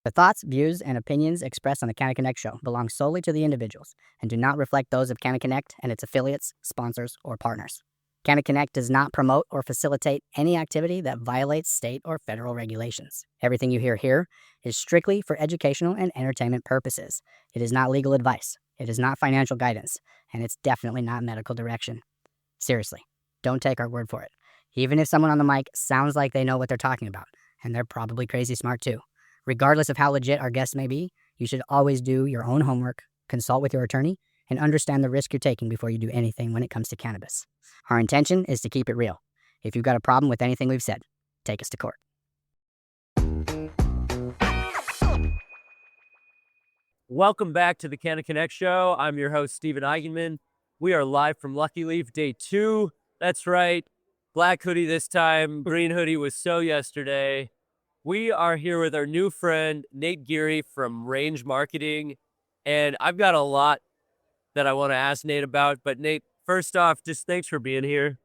The thoughts, views, and opinions expressed on the Canna Connect Show belong solely to the individuals and do not reflect those of Canna Connect and its affiliates, sponsors, or partners. Canna Connect does not promote or facilitate any activity that violates state or federal regulations. Everything you hear here is strictly for educational and entertainment purposes. It is not legal advice, it is not financial guidance, and it's definitely not medical direction. Seriously, don't take our word for it. Even if someone on the mic sounds like they know what they're talking about, and they're probably crazy smart too. Regardless of how legit our guests may be, you should always do your own homework, consult with your attorney, and understand the risk you're taking before you do anything when it comes to cannabis. Our intention is to keep it real. If you've got a problem with anything we've said, take us to court. Welcome back to the Canna Connect Show. I'm your host, Steven Eigenman. We are live from Lucky Leaf Day 2. That's right. Black hoodie this time. Green hoodie was so yesterday. We are here with our new friend, Nate Geary from Range Marketing. And I've got a lot that I want to ask Nate about. But Nate, first off, just thanks for being here.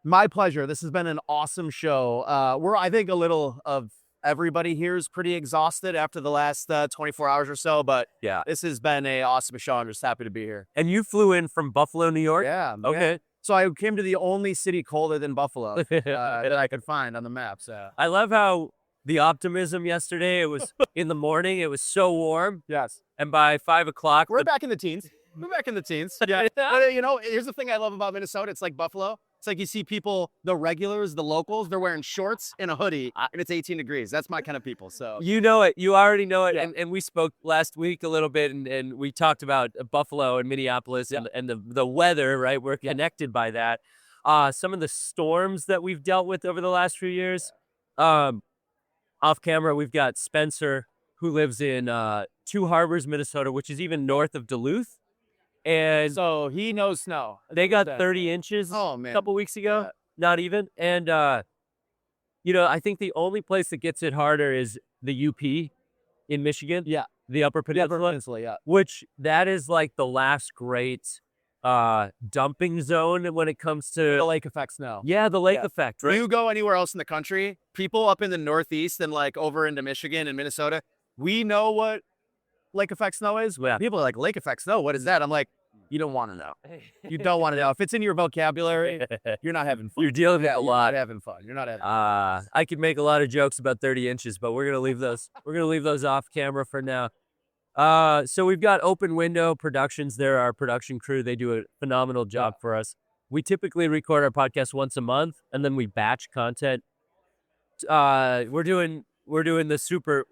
My pleasure. This has been an awesome show. I think a little of everybody here is pretty exhausted after the last 24 hours or so. But yeah, this has been an awesome show. I'm just happy to be here. And you flew in from Buffalo, New York? Yeah. Okay. Yeah. So I came to the only city colder than Buffalo that I could find on the map. So I love how the optimism yesterday, it was in the morning, it was so warm. Yes. And by 5 o'clock, we're back in the teens. We're back in the teens. Yeah. But, here's the thing I love about Minnesota. It's like Buffalo. It's like you see people, the regulars, the locals, they're wearing shorts and a hoodie, and it's 18 degrees. That's my kind of people. So you know it. You already know it. Yeah. And we spoke last week a little bit, and we talked about Buffalo and Minneapolis and the weather, right? We're connected by that. Some of the storms that we've dealt with over the last few years. Off camera, we've got Spencer, who lives in Two Harbors, Minnesota, which is even north of Duluth. And so he knows snow. They got 30 inches Oh, man. a couple weeks ago, not even. And, I think the only place that gets it harder is the UP in Michigan. Yeah. The Upper Peninsula. Yeah. Which that is like the last great dumping zone when it comes to The lake effect snow. Yeah, the lake effect. Right? You go anywhere else in the country, people up in the Northeast and like over into Michigan and Minnesota, we know what lake effect snow is. Yeah. People are like, lake effect snow, what is that? I'm like, you don't want to know. You don't want to know. If it's in your vocabulary, you're not having fun. You're dealing with a lot. You're not having fun. You're not having fun. I could make a lot of jokes about 30 inches, but we're gonna leave those. We're gonna leave those off camera for now. So we've got Open Window Productions. They're our production crew. They do a phenomenal job for us. We typically record our podcast once a month, and then we batch content. We're doing the super.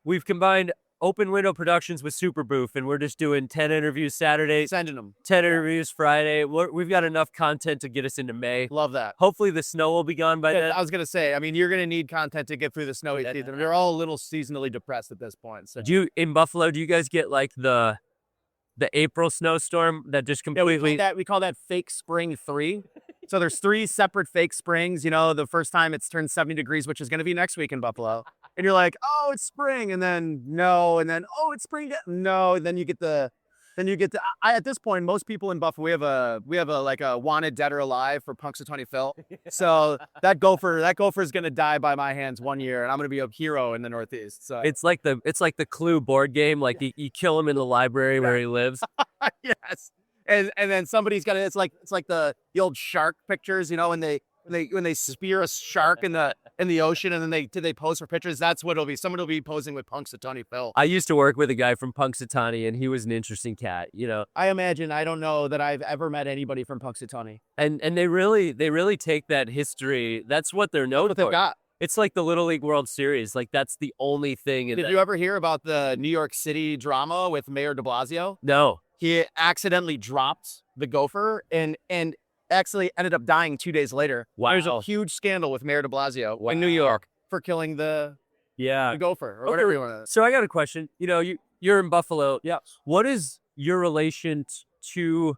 We've combined Open Window Productions with Super Booth, and we're just doing 10 interviews Saturday, Sending them. 10 interviews Friday. We've got enough content to get us into May. Love that. Hopefully the snow will be gone by then. I was going to say, I mean, you're going to need content to get through the snowy season. They're all a little seasonally depressed at this point. So. In Buffalo, do you guys get like the April snowstorm that just completely... Yeah, we call that fake spring 3. So there's 3 separate fake springs. The first time it's turned 70 degrees, which is going to be next week in Buffalo. And you're like, oh, it's spring. And then no. And then, oh, it's spring. No. And then you get at this point, most people in Buffalo, we have a wanted dead or alive for Punxsutawney Phil. So that gopher is going to die by my hands one year. And I'm going to be a hero in the Northeast. So it's like the Clue board game. Like you kill him in the library where he lives. Yes. And then somebody's got it's like the old shark pictures, when they spear a shark in the ocean and then they pose for pictures. That's what it'll be. Someone will be posing with Punxsutawney Phil. I used to work with a guy from Punxsutawney, and he was an interesting cat. I imagine. I don't know that I've ever met anybody from Punxsutawney. And they really take that history. That's what they're known for. They've got. It's like the Little League World Series. Like that's the only thing. Did you ever hear about the New York City drama with Mayor de Blasio? No. He accidentally dropped the gopher and actually ended up dying 2 days later. Wow. There's a huge scandal with Mayor de Blasio in New York for killing the gopher or whatever you want to. So I got a question. You're in Buffalo. Yeah. What is your relation to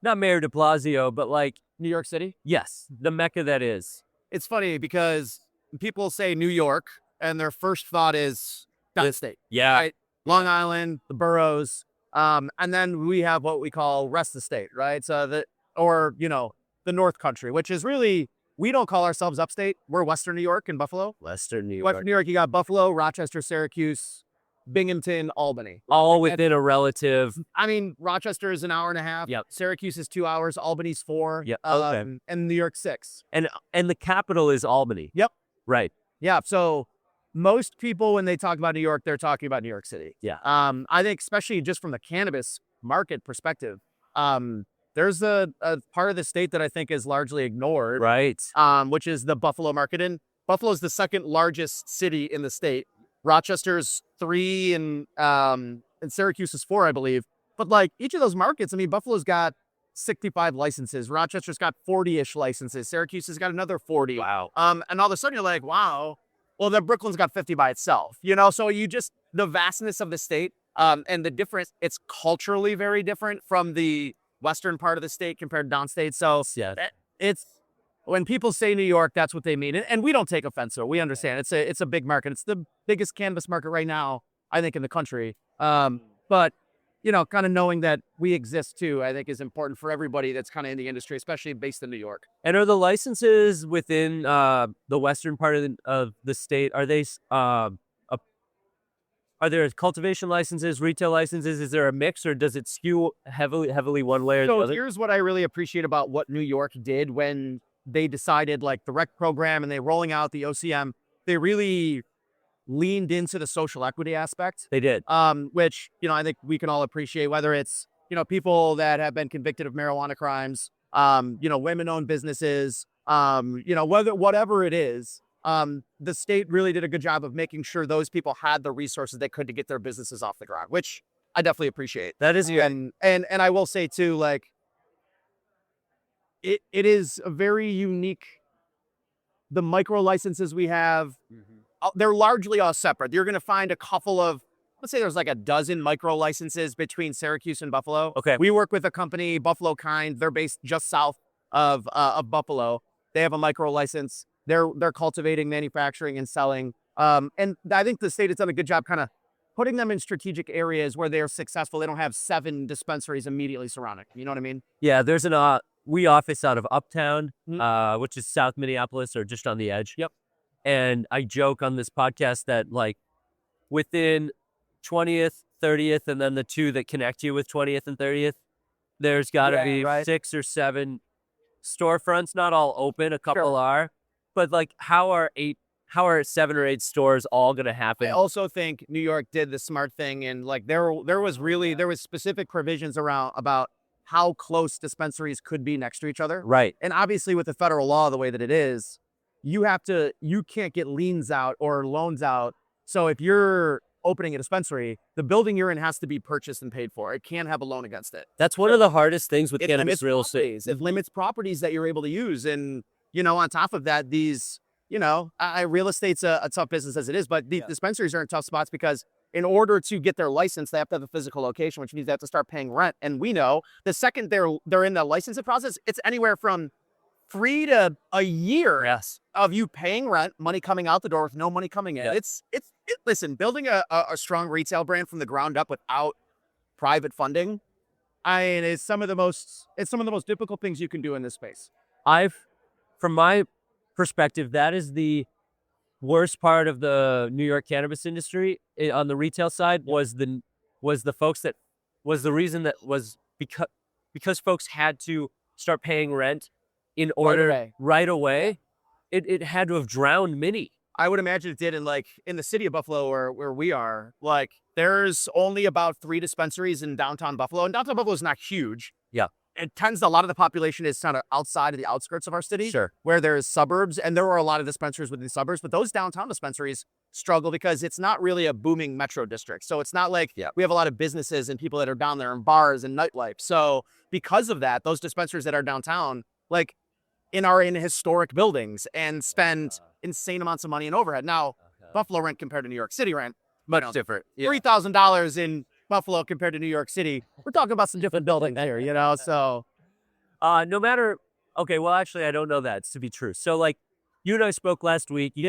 not Mayor de Blasio, but like New York City? Yes, the Mecca that is. It's funny because people say New York and their first thought is downstate. Yeah. Right? Long Island, the boroughs. And then we have what we call rest of the state, right? So the North Country, which is really we don't call ourselves upstate. We're Western New York and Buffalo. Western New York. Western New York, you got Buffalo, Rochester, Syracuse, Binghamton, Albany. All within a relative. I mean, Rochester is an hour and a half. Yep. Syracuse is 2 hours. Albany's 4. Yep. Okay. And New York 6. And the capital is Albany. Yep. Right. Yeah. So most people, when they talk about New York, they're talking about New York City. Yeah. I think especially just from the cannabis market perspective, there's a part of the state that I think is largely ignored. Right. Which is the Buffalo market. And Buffalo is the second largest city in the state. Rochester's 3 and Syracuse is 4, I believe. But like each of those markets, I mean, Buffalo's got 65 licenses. Rochester's got 40-ish licenses. Syracuse has got another 40. Wow. And all of a sudden you're like, wow, well, then Brooklyn's got 50 by itself, so the vastness of the state, and the difference, it's culturally very different from the western part of the state compared to downstate. So Yeah. it's, when people say New York, that's what they mean. And we don't take offense to it. We understand it's a big market. It's the biggest cannabis market right now, I think, in the country. But kind of knowing that we exist too, I think is important for everybody that's kind of in the industry, especially based in New York. And are the licenses within the western part of the state, are they are there cultivation licenses, retail licenses? Is there a mix, or does it skew heavily one way or the So other? here's what I really appreciate about what New York did when they decided, like, the rec program and they rolling out the OCM. They really leaned into the social equity aspect, They did. which, I think we can all appreciate, whether it's, people that have been convicted of marijuana crimes, women-owned businesses, whatever it is. The state really did a good job of making sure those people had the resources they could to get their businesses off the ground, which I definitely appreciate. That is And I will say too, like, it is a very unique, the micro licenses we have, they're largely all separate. You're going to find a couple of, let's say there's like a dozen micro licenses between Syracuse and Buffalo. Okay. We work with a company, Buffalo Kind. They're based just south of Buffalo. They have a micro license. They're cultivating, manufacturing, and selling. And I think the state has done a good job kind of putting them in strategic areas where they're successful. They don't have 7 dispensaries immediately surrounding. You know what I mean? Yeah, there's an we office out of Uptown, which is South Minneapolis, or just on the edge. Yep. And I joke on this podcast that, like, within 20th, 30th, and then the 2 that connect you with 20th and 30th, there's got to be 6 or 7 storefronts. Not all open, a couple are, but like, how are 7 or 8 stores all going to happen? I also think New York did the smart thing, and like there was specific provisions about how close dispensaries could be next to each other. Right. And obviously with the federal law the way that it is, you can't get liens out or loans out. So if you're opening a dispensary, the building you're in has to be purchased and paid for. It can't have a loan against it. That's one of the hardest things with It cannabis limits real estate. properties. It limits properties that you're able to use. And, on top of that, these, real estate's a tough business as it is, but the dispensaries are in tough spots because in order to get their license, they have to have a physical location, which means they have to start paying rent. And we know the second they're in the licensing process, it's anywhere from 3 to a year of you paying rent, money coming out the door with no money coming in. Yeah. Listen, building a strong retail brand from the ground up without private funding, it's some of the most difficult things you can do in this space. From my perspective, that is the worst part of the New York cannabis industry on the retail side. Was the reason that was because folks had to start paying rent in order right away. It had to have drowned many. I would imagine it did in the city of Buffalo where we are. Like, there's only about 3 dispensaries in downtown Buffalo, and downtown Buffalo is not huge. Yeah. A lot of the population is kind of outside of the outskirts of our city. Sure. Where there's suburbs, and there are a lot of dispensaries within the suburbs, but those downtown dispensaries struggle because it's not really a booming metro district. So it's not like we have a lot of businesses and people that are down there and bars and nightlife. So because of that, those dispensaries that are downtown, are in historic buildings and spend insane amounts of money in overhead. Now, Buffalo rent compared to New York City rent, Much different. Yeah. $3,000 in Buffalo compared to New York City. We're talking about some different buildings there, so. No matter, okay, well, actually, I don't know that to be true. So, you and I spoke last week. You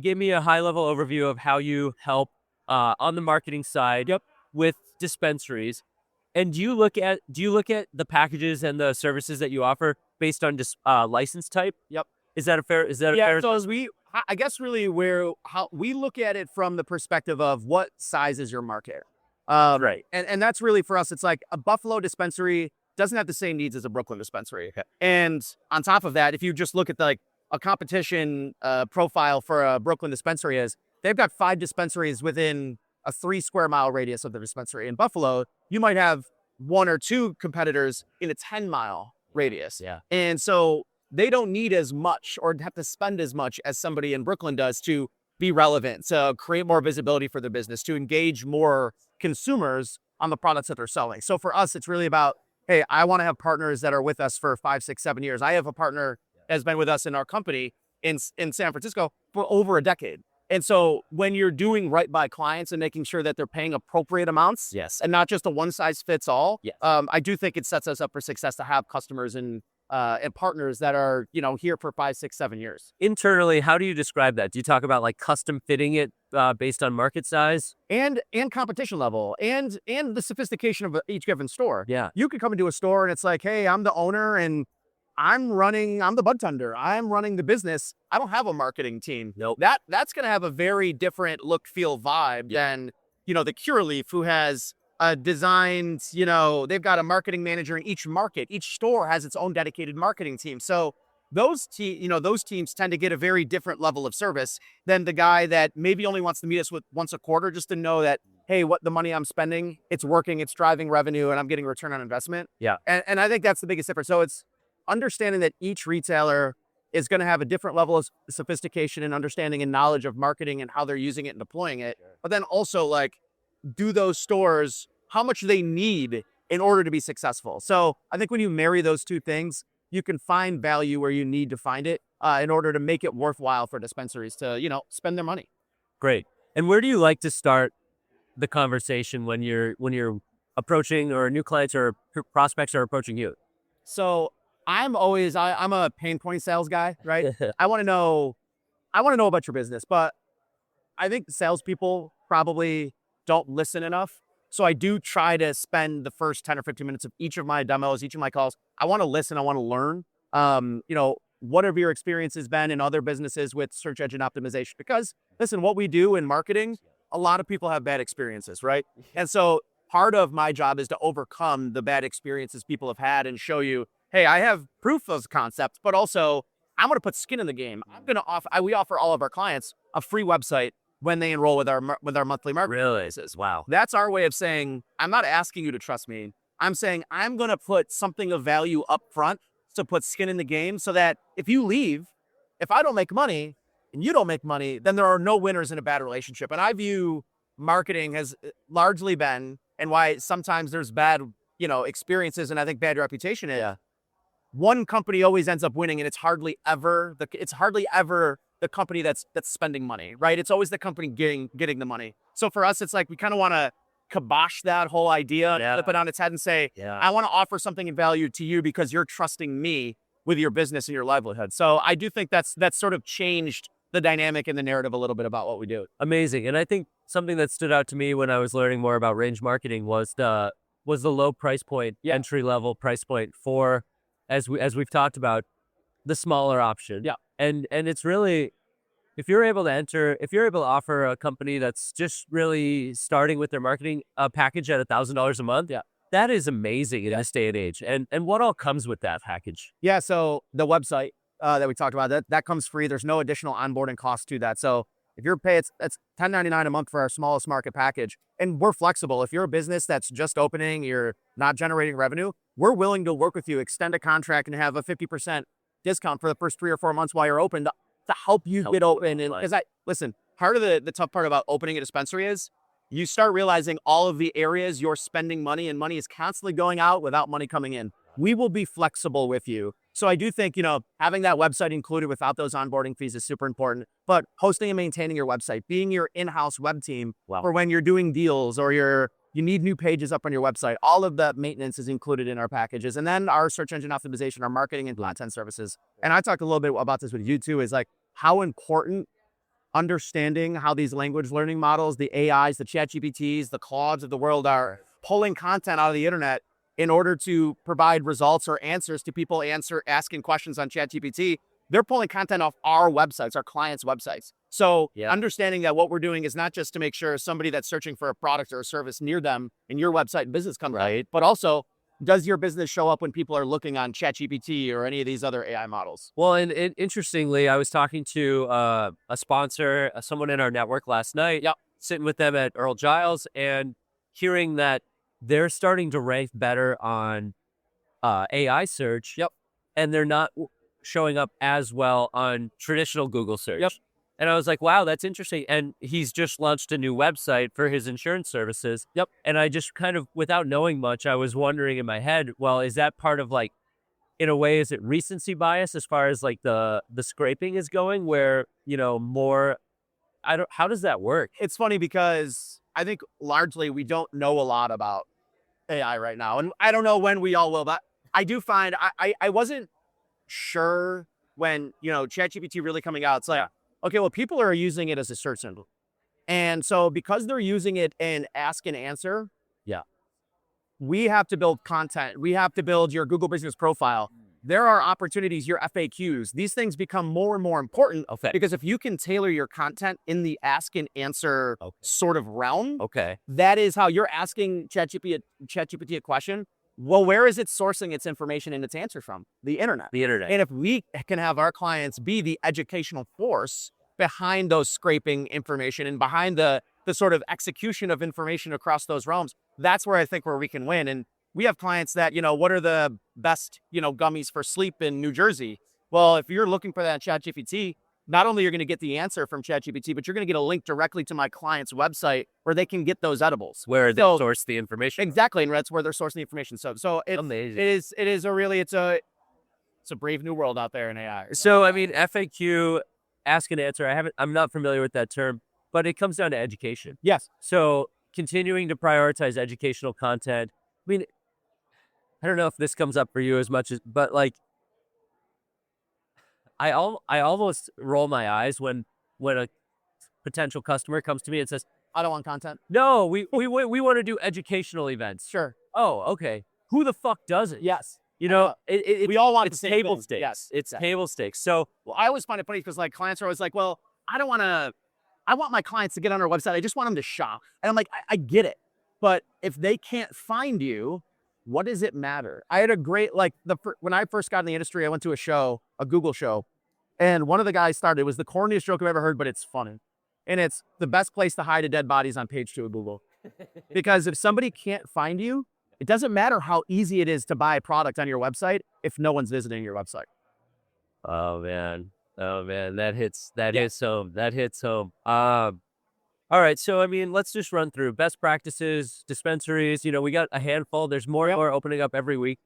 gave me a high-level overview of how you help on the marketing side with dispensaries. And do you look at the packages and the services that you offer based on just license type? Yep. Is that a fair? Is that a Yeah, fair? so I guess really how we look at it from the perspective of what size is your market. Right. And that's really for us, it's like a Buffalo dispensary doesn't have the same needs as a Brooklyn dispensary. Okay. And on top of that, if you just look at like a competition profile for a Brooklyn dispensary is they've got 5 dispensaries within a 3 square mile radius of the dispensary. In Buffalo, you might have 1 or 2 competitors in a 10-mile radius. Yeah. And so they don't need as much or have to spend as much as somebody in Brooklyn does to be relevant, to create more visibility for their business, to engage more consumers on the products that they're selling. So for us, it's really about, hey, I want to have partners that are with us for 5, 6, 7 years. I have a partner that has been with us in our company in San Francisco for over a decade. And so when you're doing right by clients and making sure that they're paying appropriate amounts, Yes. and not just a one size fits all, Yes. I do think it sets us up for success to have customers and partners that are, here for 5, 6, 7 years. Internally, how do you describe that? Do you talk about like custom fitting it based on market size? And competition level and the sophistication of each given store. Yeah. You could come into a store and it's like, hey, I'm the owner and I'm the bud tender. I'm running the business. I don't have a marketing team. Nope. That's going to have a very different look, feel, vibe than, the Curaleaf, who has designed, they've got a marketing manager in each market. Each store has its own dedicated marketing team. So those teams tend to get a very different level of service than the guy that maybe only wants to meet us with once a quarter just to know that, hey, what the money I'm spending, it's working, it's driving revenue, and I'm getting return on investment. Yeah. And I think that's the biggest difference. So it's understanding that each retailer is going to have a different level of sophistication and understanding and knowledge of marketing and how they're using it and deploying it. But then also like, do those stores, how much they need in order to be successful. So I think when you marry those two things, you can find value where you need to find it in order to make it worthwhile for dispensaries to, spend their money. Great. And where do you like to start the conversation when you're approaching or new clients or prospects are approaching you? So I'm a pain point sales guy, right? I want to know about your business, but I think salespeople probably don't listen enough. So I do try to spend the first 10 or 15 minutes of each of my demos, each of my calls. I want to listen. I want to learn. What have your experiences been in other businesses with search engine optimization? Because listen, what we do in marketing, a lot of people have bad experiences, right? And so part of my job is to overcome the bad experiences people have had and show you, hey, I have proof of concept, but also I'm going to put skin in the game. We offer all of our clients a free website when they enroll with our monthly marketing services. Wow. That's our way of saying, I'm not asking you to trust me. I'm saying I'm going to put something of value up front to put skin in the game so that if you leave, if I don't make money and you don't make money, then there are no winners in a bad relationship. And I view marketing has largely been, and why sometimes there's bad, experiences and I think bad reputation is, one company always ends up winning and it's hardly ever the company that's spending money, right? It's always the company getting the money. So for us, it's like we kind of want to kibosh that whole idea, flip it on its head and say, I want to offer something of value to you because you're trusting me with your business and your livelihood. So I do think that's sort of changed the dynamic and the narrative a little bit about what we do. Amazing. And I think something that stood out to me when I was learning more about range marketing was the low price point, entry level price point for, as we've talked about, the smaller option. Yeah. And it's really, if you're able to offer a company that's just really starting with their marketing package at $1,000 a month, that is amazing in this day and age. And what all comes with that package? Yeah. So the website that we talked about, that comes free. There's no additional onboarding cost to that. So if you're paying, it's $10.99 a month for our smallest market package. And we're flexible. If you're a business that's just opening, you're not generating revenue, we're willing to work with you, extend a contract and have a 50% discount for the first 3 or 4 months while you're open to help you get open. And because part of the tough part about opening a dispensary is you start realizing all of the areas you're spending money and money is constantly going out without money coming in. We will be flexible with you. So I do think, having that website included without those onboarding fees is super important, but hosting and maintaining your website, being your in-house web team for when you're doing deals or you need new pages up on your website, all of the maintenance is included in our packages. And then our search engine optimization, our marketing and content services. And I talked a little bit about this with you too, is like how important understanding how these language learning models, the AIs, the ChatGPTs, the Claudes of the world are pulling content out of the internet in order to provide results or answers to people asking questions on ChatGPT. they're pulling content off our websites, our clients' websites. So Yeah. understanding that what we're doing is not just to make sure somebody that's searching for a product or a service near them in your website and business comes up, but also, does your business show up when people are looking on ChatGPT or any of these other AI models? Well, and interestingly, I was talking to a sponsor, someone in our network last night, sitting with them at Earl Giles, and hearing that they're starting to rank better on AI search, and they're not showing up as well on traditional Google search. And I was like, wow, that's interesting. And he's just launched a new website for his insurance services. And I just kind of, without knowing much, I was wondering in my head, well, is that part of like, in a way, is it recency bias as far as like the scraping is going, where, you know, more, how does that work? It's funny because I think largely we don't know a lot about AI right now. And I don't know when we all will, but I do find I wasn't sure when, you know, ChatGPT really coming out. It's like, okay, well, people are using it as a search engine. And so because they're using it in ask and answer, we have to build content. We have to build your Google business profile. There are opportunities, your FAQs. These things become more and more important because if you can tailor your content in the ask and answer sort of realm, that is how you're asking ChatGPT a question. Well, where is it sourcing its information and its answer from? The internet. And if we can have our clients be the educational force behind those scraping information and behind the sort of execution of information across those realms, that's where I think where we can win. And we have clients that, you know, what are the best, you know, gummies for sleep in New Jersey? Well, if you're looking for that in ChatGPT, not only you're going to get the answer from ChatGPT, but you're going to get a link directly to my client's website where they can get those edibles. Where they source the information. Exactly, and that's where they're sourcing the information. So it's amazing. It's a brave new world out there in AI. So I mean, FAQ, ask and answer. I'm not familiar with that term, but it comes down to education. Yes. So continuing to prioritize educational content. I mean, I don't know if this comes up for you as much as, but like, I almost roll my eyes when a potential customer comes to me and says, I don't want content. No, we want to do educational events. Sure. Oh, okay. Who the fuck does it? Yes. You know, we all want it's the same table thing. stakes. Yes. It's table stakes. So I always find it funny because like clients are always like, well, I want my clients to get on our website. I just want them to shop. And I'm like, I get it. But if they can't find you, what does it matter? I had a great, like when I first got in the industry, I went to a show, a Google show. And one of the guys started, it was the corniest joke I've ever heard, but it's funny. And it's the best place to hide a dead body is on page 2 of Google. Because if somebody can't find you, it doesn't matter how easy it is to buy a product on your website if no one's visiting your website. Oh man, that hits home. All right, so I mean, let's just run through best practices, dispensaries. You know, we got a handful. There's more and more opening up every week.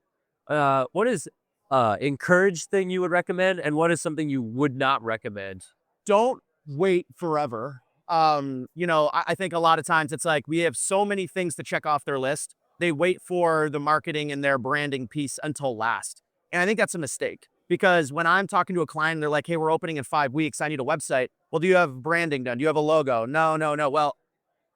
What is encouraged thing you would recommend, and what is something you would not recommend? Don't wait forever. You know, I think a lot of times it's like we have so many things to check off their list. They wait for the marketing and their branding piece until last. And I think that's a mistake because when I'm talking to a client and they're like, hey, we're opening in 5 weeks. I need a website. Well, do you have branding done? Do you have a logo? No. Well,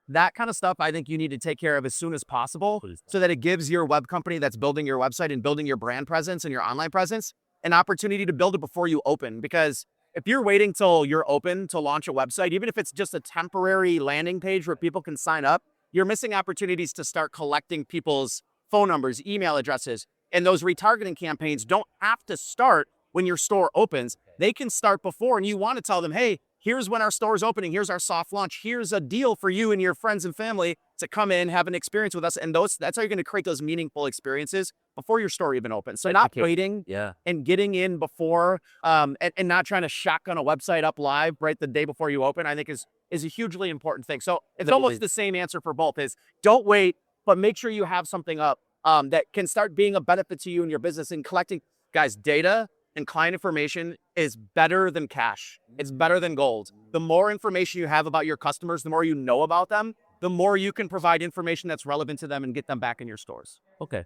that kind of stuff I think you need to take care of as soon as possible so that it gives your web company that's building your website and building your brand presence and your online presence an opportunity to build it before you open. Because if you're waiting till you're open to launch a website, even if it's just a temporary landing page where people can sign up, you're missing opportunities to start collecting people's phone numbers, email addresses, and those retargeting campaigns don't have to start when your store opens. They can start before, and you want to tell them, hey, here's when our store is opening. Here's our soft launch. Here's a deal for you and your friends and family to come in, have an experience with us. And that's how you're going to create those meaningful experiences before your store even opens. So not waiting and getting in before and not trying to shotgun a website up live right the day before you open, I think is a hugely important thing. So it's almost the same answer for both is don't wait, but make sure you have something up that can start being a benefit to you and your business and collecting. Guys, data and client information is better than cash. It's better than gold. The more information you have about your customers, the more you know about them, the more you can provide information that's relevant to them and get them back in your stores. Okay.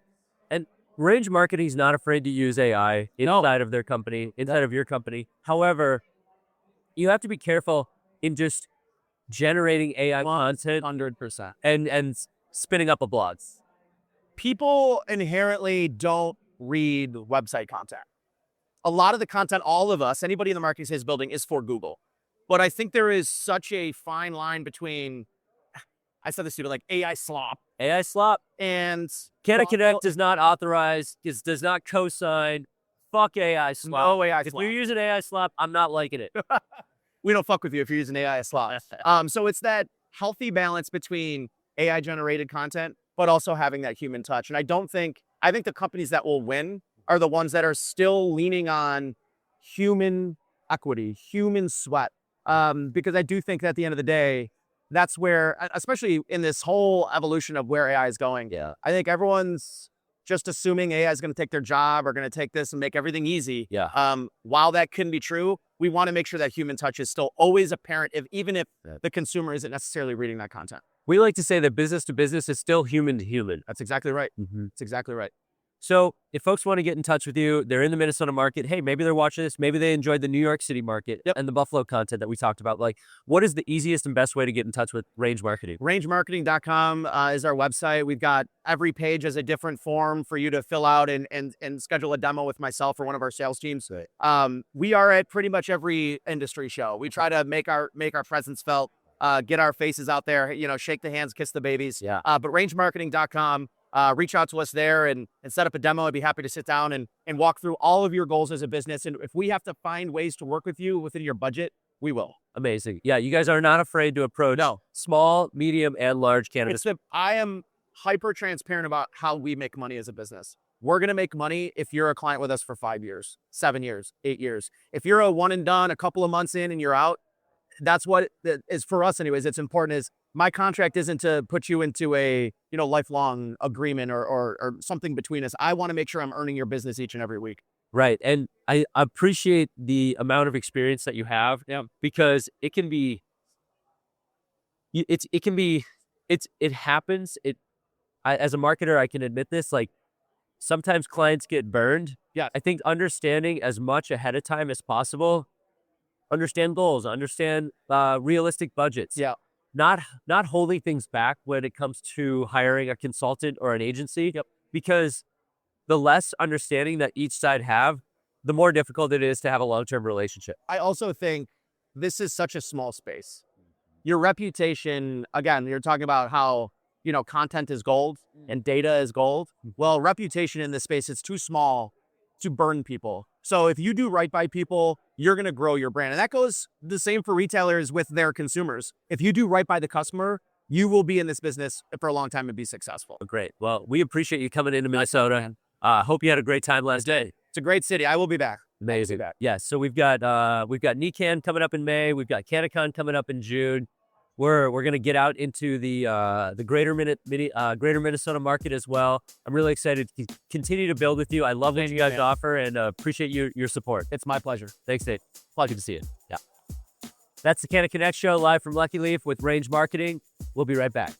And Range Marketing is not afraid to use AI inside of their company, inside of your company. However, you have to be careful in just generating AI content 100%. and spinning up a blog. People inherently don't read website content. a lot of the content, all of us, anybody in the marketing space building is for Google. But I think there is such a fine line between, I said this to like AI slop. AI slop. And Canna Connect does not authorize, does not co-sign. Fuck AI slop. No AI If slop. you're using AI slop, I'm not liking it. We don't fuck with you if you're using AI slop. So it's that healthy balance between AI generated content, but also having that human touch. And I think the companies that will win are the ones that are still leaning on human equity, human sweat. Because I do think that at the end of the day, that's where, especially in this whole evolution of where AI is going, I think everyone's just assuming AI is going to take their job or going to take this and make everything easy. While that can be true, we want to make sure that human touch is still always apparent, even if the consumer isn't necessarily reading that content. We like to say that business to business is still human to human. That's exactly right. That's exactly right. So if folks want to get in touch with you, they're in the Minnesota market. Hey, maybe they're watching this. Maybe they enjoyed the New York City market and the Buffalo content that we talked about. Like, what is the easiest and best way to get in touch with Range Marketing? Rangemarketing.com is our website. We've got every page as a different form for you to fill out and schedule a demo with myself or one of our sales teams. We are at pretty much every industry show. We try to make our presence felt, get our faces out there, shake the hands, kiss the babies. But rangemarketing.com. Reach out to us there and set up a demo. I'd be happy to sit down and walk through all of your goals as a business. And if we have to find ways to work with you within your budget, we will. Amazing. Yeah, you guys are not afraid to approach small, medium, and large cannabis. I am hyper transparent about how we make money as a business. We're going to make money if you're a client with us for 5 years, 7 years, 8 years. If you're a one and done, a couple of months in and you're out, that's what it is for us anyways. It's important is my contract isn't to put you into a, lifelong agreement or something between us. I want to make sure I'm earning your business each and every week. Right. And I appreciate the amount of experience that you have because it happens. As a marketer, I can admit this, like sometimes clients get burned. I think understanding as much ahead of time as possible, understand goals, understand realistic budgets. Not holding things back when it comes to hiring a consultant or an agency, because the less understanding that each side have, the more difficult it is to have a long-term relationship. I also think this is such a small space. Your reputation, again, you're talking about how, content is gold and data is gold. Well, reputation in this space, it's too small to burn people. So if you do right by people, you're going to grow your brand. And that goes the same for retailers with their consumers. If you do right by the customer, you will be in this business for a long time and be successful. Great. Well, we appreciate you coming into Minnesota. Hope you had a great time last day. It's a great city. I will be back. Amazing. Yeah. So we've got NECAN coming up in May. We've got CannaCon coming up in June. We're going to get out into the greater Minnesota market as well. I'm really excited to continue to build with you. I love what you guys offer and appreciate your support. It's my pleasure. Thanks, Nate. Pleasure to see you. Yeah. That's the Canna Connect Show live from Lucky Leaf with Range Marketing. We'll be right back.